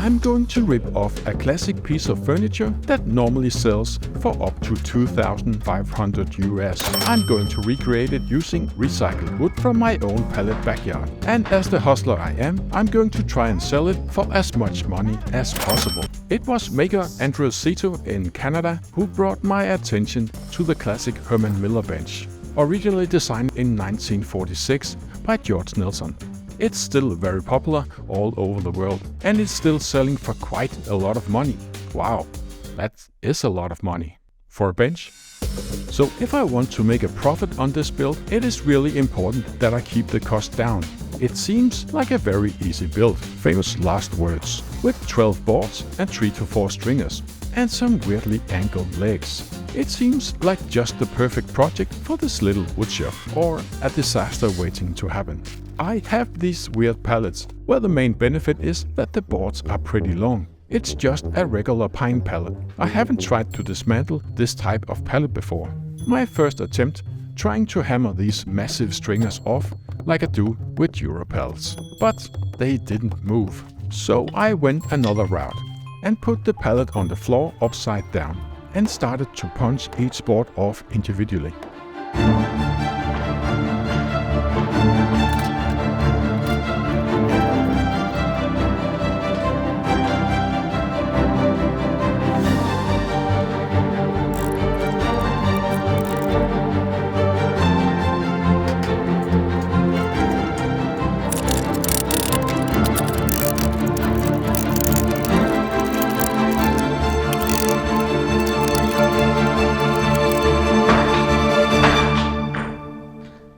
I'm going to rip off a classic piece of furniture that normally sells for up to $2,500 US. I'm going to recreate it using recycled wood from my own pallet backyard. And as the hustler I am, I'm going to try and sell it for as much money as possible. It was maker Andrew Szeto in Canada who brought my attention to the classic Herman Miller bench, originally designed in 1946 by George Nelson. It's still very popular all over the world, and it's still selling for quite a lot of money. Wow, that is a lot of money for a bench. So if I want to make a profit on this build, it is really important that I keep the cost down. It seems like a very easy build, famous last words, with 12 boards and 3 to 4 stringers, and some weirdly angled legs. It seems like just the perfect project for this little woodshop, or a disaster waiting to happen. I have these weird pallets, where the main benefit is that the boards are pretty long. It's just a regular pine pallet. I haven't tried to dismantle this type of pallet before. My first attempt trying to hammer these massive stringers off like I do with Euro pallets. But they didn't move. So I went another route and put the pallet on the floor upside down and started to punch each board off individually.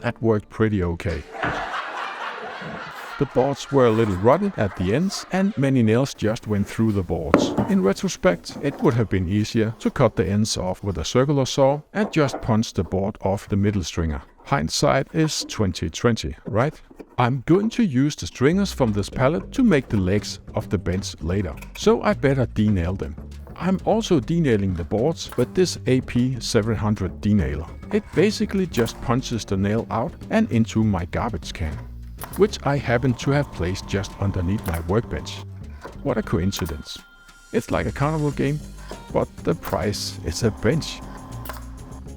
That worked pretty okay. The boards were a little rotten at the ends and many nails just went through the boards. In retrospect, it would have been easier to cut the ends off with a circular saw and just punch the board off the middle stringer. Hindsight is 2020, right? I'm going to use the stringers from this pallet to make the legs of the bench later, so I better denail them. I'm also denailing the boards with this AP700 denailer. It basically just punches the nail out and into my garbage can, which I happen to have placed just underneath my workbench. What a coincidence. It's like a carnival game, but the price is a bench.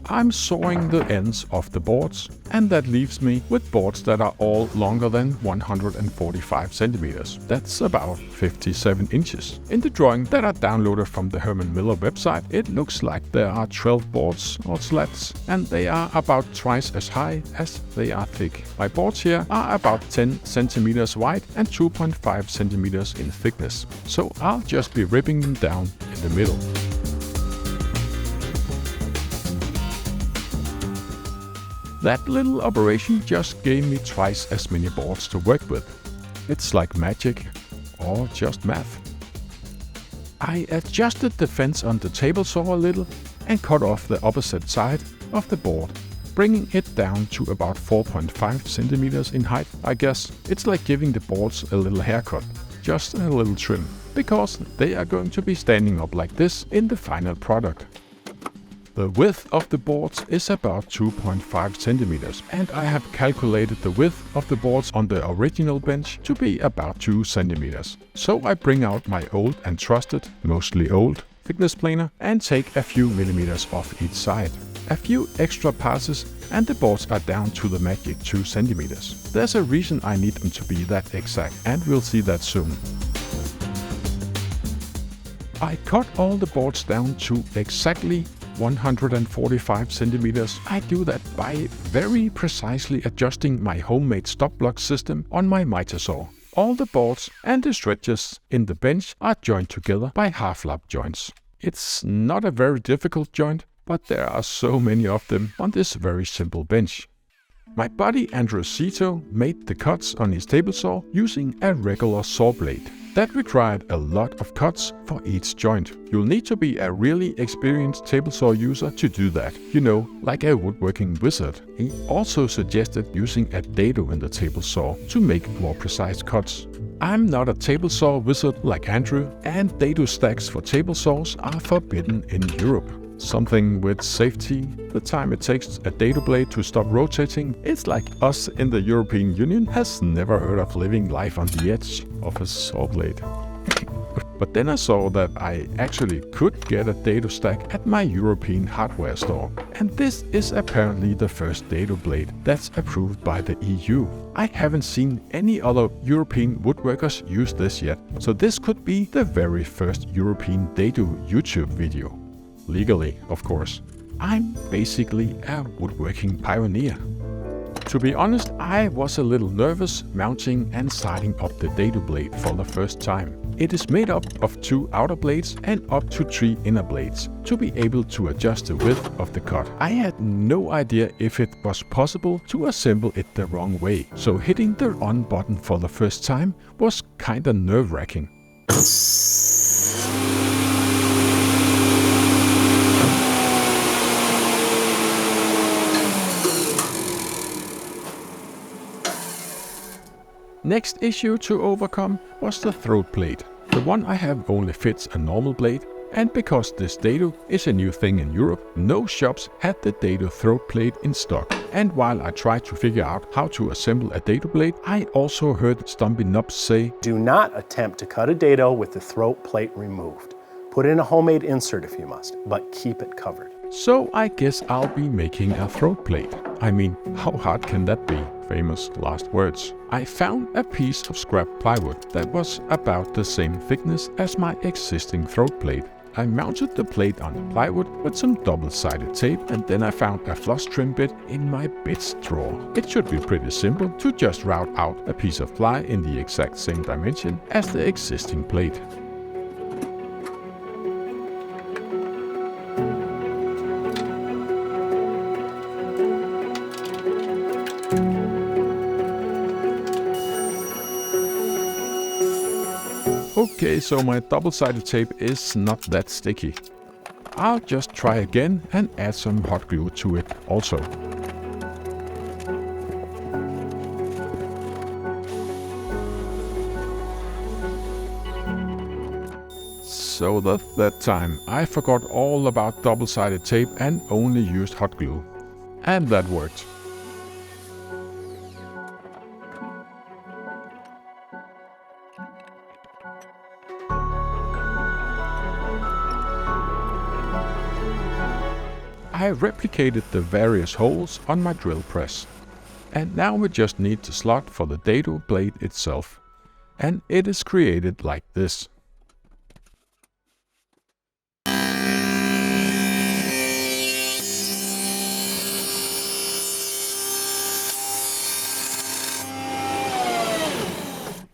I'm sawing the ends of the boards, and that leaves me with boards that are all longer than 145 centimeters. That's about 57 inches. In the drawing that I downloaded from the Herman Miller website, it looks like there are 12 boards or slats, and they are about twice as high as they are thick. My boards here are about 10 centimeters wide and 2.5 centimeters in thickness, so I'll just be ripping them down in the middle. That little operation just gave me twice as many boards to work with. It's like magic, or just math. I adjusted the fence on the table saw a little and cut off the opposite side of the board, bringing it down to about 4.5 centimeters in height. I guess it's like giving the boards a little haircut, just a little trim, because they are going to be standing up like this in the final product. The width of the boards is about 2.5 centimeters, and I have calculated the width of the boards on the original bench to be about 2 centimeters. So I bring out my old and trusted, mostly old, thickness planer and take a few millimeters off each side. A few extra passes and the boards are down to the magic 2 centimeters. There's a reason I need them to be that exact, and we'll see that soon. I cut all the boards down to exactly 145 centimeters. I do that by very precisely adjusting my homemade stop block system on my miter saw. All the boards and the stretches in the bench are joined together by half-lap joints. It's not a very difficult joint, but there are so many of them on this very simple bench. My buddy Andrew Szeto made the cuts on his table saw using a regular saw blade. That required a lot of cuts for each joint. You'll need to be a really experienced table saw user to do that. You know, like a woodworking wizard. He also suggested using a dado in the table saw to make more precise cuts. I'm not a table saw wizard like Andrew, and dado stacks for table saws are forbidden in Europe. Something with safety, the time it takes a dado blade to stop rotating. It's like us in the European Union has never heard of living life on the edge of a saw blade. But then I saw that I actually could get a dado stack at my European hardware store. And this is apparently the first dado blade that's approved by the EU. I haven't seen any other European woodworkers use this yet, so this could be the very first European dado YouTube video. Legally, of course. I'm basically a woodworking pioneer. To be honest, I was a little nervous mounting and starting up the dado blade for the first time. It is made up of 2 outer blades and up to 3 inner blades to be able to adjust the width of the cut. I had no idea if it was possible to assemble it the wrong way, so hitting the on button for the first time was kinda nerve-wracking. Next issue to overcome was the throat plate. The one I have only fits a normal blade, and because this dado is a new thing in Europe, no shops had the dado throat plate in stock. And while I tried to figure out how to assemble a dado blade, I also heard Stumpy Nubs say, "Do not attempt to cut a dado with the throat plate removed. Put in a homemade insert if you must, but keep it covered." So I guess I'll be making a throat plate. I mean, how hard can that be? Famous last words. I found a piece of scrap plywood that was about the same thickness as my existing throat plate. I mounted the plate on the plywood with some double-sided tape, and then I found a flush trim bit in my bits drawer. It should be pretty simple to just route out a piece of ply in the exact same dimension as the existing plate. Okay, so my double-sided tape is not that sticky. I'll just try again and add some hot glue to it also. So that time I forgot all about double-sided tape and only used hot glue. And that worked. I replicated the various holes on my drill press. And now we just need the slot for the dado blade itself. And it is created like this.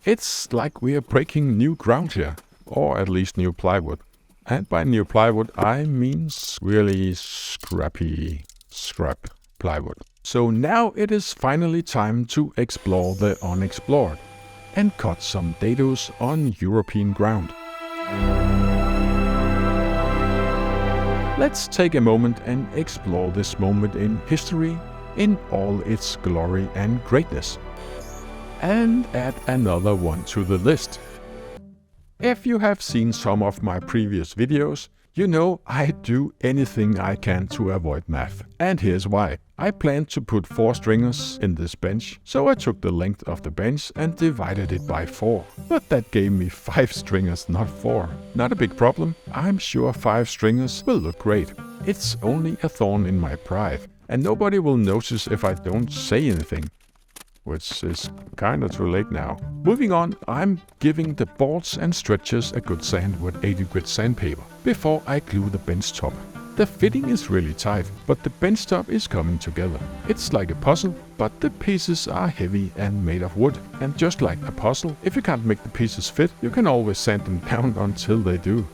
It's like we are breaking new ground here, or at least new plywood. And by new plywood I mean really scrappy scrap plywood. So now it is finally time to explore the unexplored and cut some dados on European ground. Let's take a moment and explore this moment in history in all its glory and greatness. And add another one to the list. If you have seen some of my previous videos, you know I do anything I can to avoid math. And here's why. I planned to put 4 stringers in this bench, so I took the length of the bench and divided it by 4. But that gave me 5 stringers, not 4. Not a big problem. I'm sure 5 stringers will look great. It's only a thorn in my pride, and nobody will notice if I don't say anything. Which is kinda too late now. Moving on, I'm giving the boards and stretchers a good sand with 80 grit sandpaper before I glue the bench top. The fitting is really tight, but the bench top is coming together. It's like a puzzle, but the pieces are heavy and made of wood. And just like a puzzle, if you can't make the pieces fit, you can always sand them down until they do.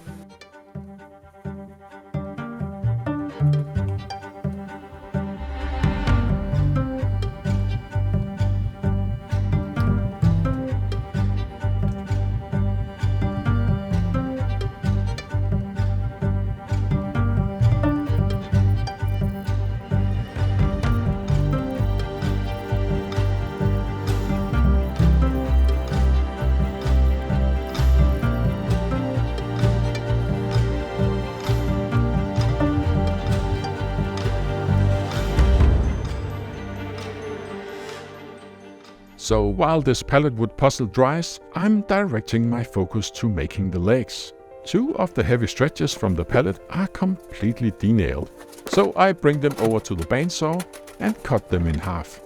So while this pallet wood puzzle dries, I'm directing my focus to making the legs. 2 of the heavy stretches from the pallet are completely denailed, so I bring them over to the bandsaw and cut them in half.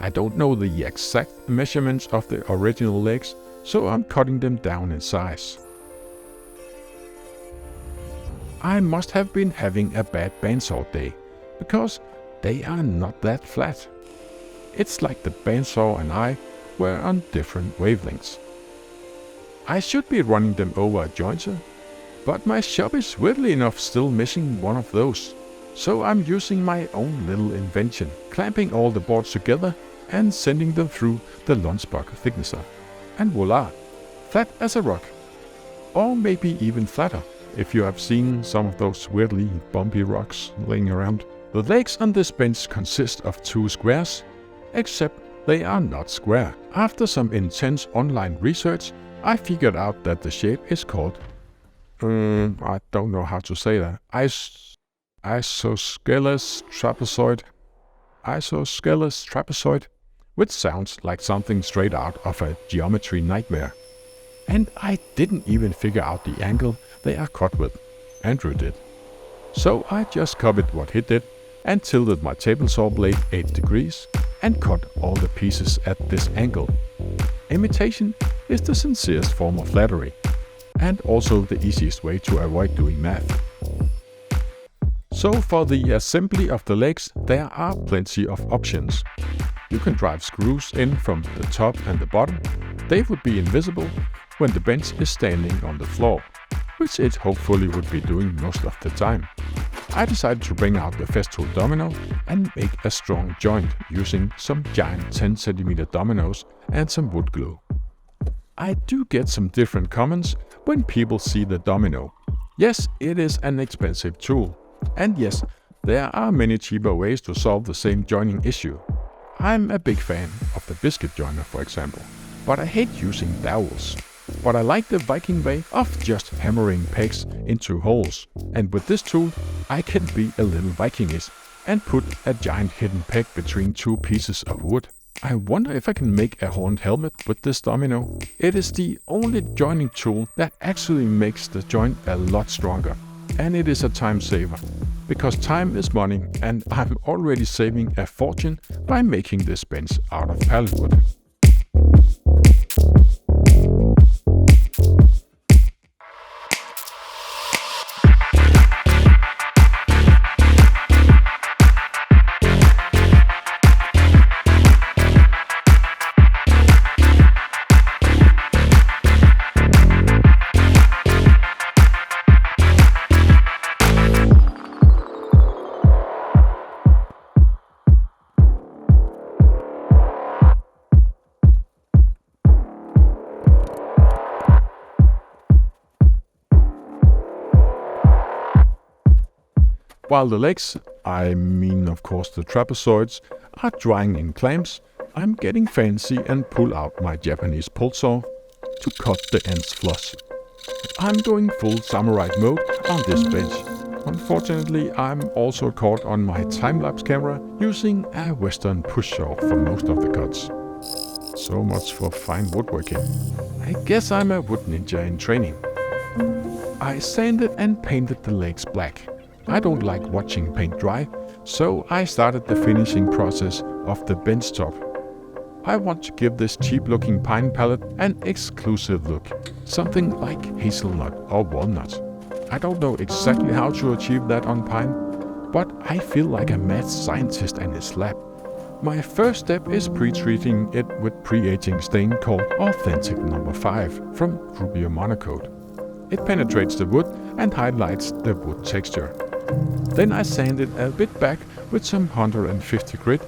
I don't know the exact measurements of the original legs, so I'm cutting them down in size. I must have been having a bad bandsaw day, because they are not that flat. It's like the bandsaw and I were on different wavelengths. I should be running them over a jointer, but my shop is weirdly enough still missing one of those. So I'm using my own little invention, clamping all the boards together and sending them through the lunchbox thicknesser. And voila, flat as a rock. Or maybe even flatter, if you have seen some of those weirdly bumpy rocks laying around. The legs on this bench consist of 2 squares, except they are not square. After some intense online research, I figured out that the shape is called, I don't know how to say that, isosceles trapezoid, which sounds like something straight out of a geometry nightmare. And I didn't even figure out the angle they are cut with. Andrew did. So I just copied what he did and tilted my table saw blade 8 degrees and cut all the pieces at this angle. Imitation is the sincerest form of flattery, and also the easiest way to avoid doing math. So for the assembly of the legs, there are plenty of options. You can drive screws in from the top and the bottom. They would be invisible when the bench is standing on the floor, which it hopefully would be doing most of the time. I decided to bring out the Festool domino and make a strong joint using some giant 10 cm dominoes and some wood glue. I do get some different comments when people see the domino. Yes, it is an expensive tool. And yes, there are many cheaper ways to solve the same joining issue. I'm a big fan of the biscuit joiner, for example, but I hate using dowels. But I like the Viking way of just hammering pegs into holes. And with this tool, I can be a little Vikingish and put a giant hidden peg between 2 pieces of wood. I wonder if I can make a horned helmet with this domino. It is the only joining tool that actually makes the joint a lot stronger. And it is a time saver, because time is money and I'm already saving a fortune by making this bench out of pallet wood. While the legs, I mean of course the trapezoids, are drying in clamps, I'm getting fancy and pull out my Japanese pull saw to cut the ends flush. I'm going full samurai mode on this bench. Unfortunately, I'm also caught on my time-lapse camera using a western push saw for most of the cuts. So much for fine woodworking. I guess I'm a wood ninja in training. I sanded and painted the legs black. I don't like watching paint dry, so I started the finishing process of the bench top. I want to give this cheap-looking pine pallet an exclusive look, something like hazelnut or walnut. I don't know exactly how to achieve that on pine, but I feel like a mad scientist in his lab. My first step is pre-treating it with pre-aging stain called Authentic No. 5 from Rubio Monocoat. It penetrates the wood and highlights the wood texture. Then I sand it a bit back with some 150 grit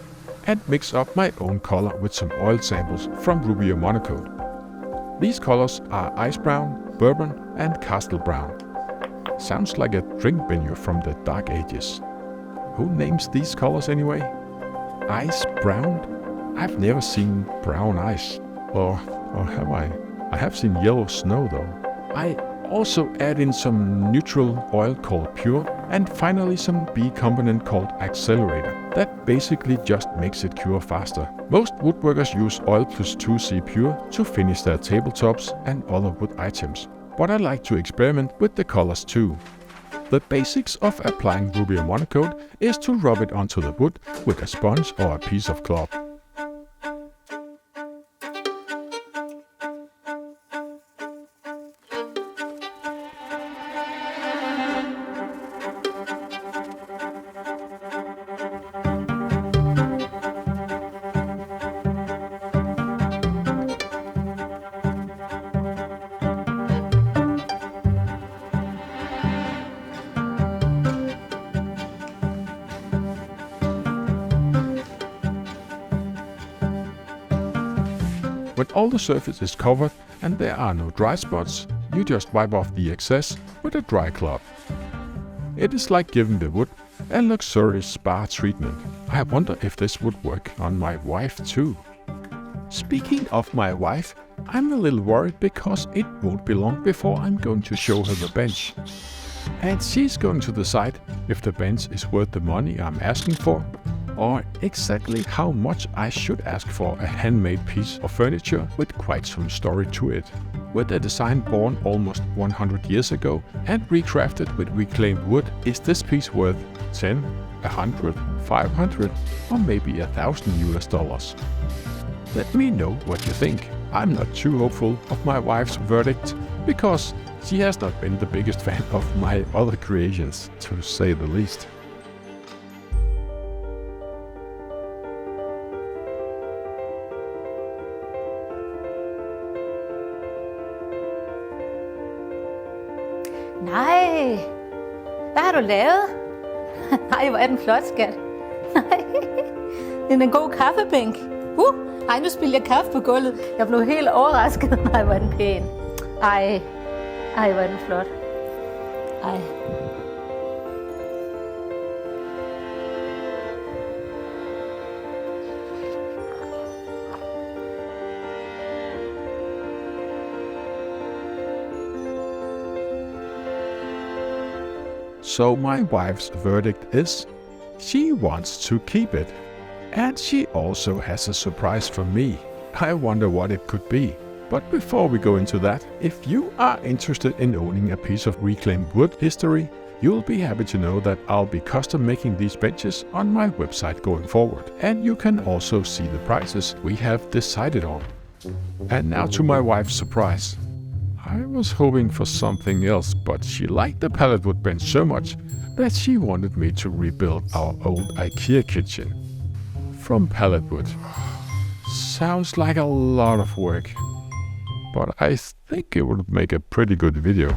and mix up my own color with some oil samples from Rubio Monocoat. These colors are ice brown, bourbon and castle brown. Sounds like a drink menu from the Dark Ages. Who names these colors anyway? Ice brown? I've never seen brown ice. Or have I? I have seen yellow snow though. I also add in some neutral oil called Pure And finally some B component called accelerator that basically just makes it cure faster. Most woodworkers use oil plus 2C pure to finish their tabletops and other wood items, but I like to experiment with the colors too. The basics of applying rubbia monocoat is to rub it onto the wood with a sponge or a piece of cloth. When all the surface is covered and there are no dry spots, you just wipe off the excess with a dry cloth. It is like giving the wood a luxurious spa treatment. I wonder if this would work on my wife too. Speaking of my wife, I'm a little worried because it won't be long before I'm going to show her the bench. And she's going to decide if the bench is worth the money I'm asking for, or exactly how much I should ask for a handmade piece of furniture with quite some story to it. With a design born almost 100 years ago and recrafted with reclaimed wood, is this piece worth 10, 100, 500 or maybe $1,000 US? Let me know what you think. I'm not too hopeful of my wife's verdict because she has not been the biggest fan of my other creations, to say the least. Nej, hvad har du lavet? Nej, hvor er den flot, skat. Nej, det er en god kaffebænk. Ej, nu spildte jeg kaffe på gulvet. Jeg blev helt overrasket. Nej, hvor er den pæn. Ej, hvor er den flot. Ej. So my wife's verdict is, she wants to keep it. And she also has a surprise for me. I wonder what it could be. But before we go into that, if you are interested in owning a piece of reclaimed wood history, you'll be happy to know that I'll be custom making these benches on my website going forward. And you can also see the prices we have decided on. And now to my wife's surprise. I was hoping for something else, but she liked the pallet wood bench so much that she wanted me to rebuild our old IKEA kitchen from pallet wood. Sounds like a lot of work, but I think it would make a pretty good video.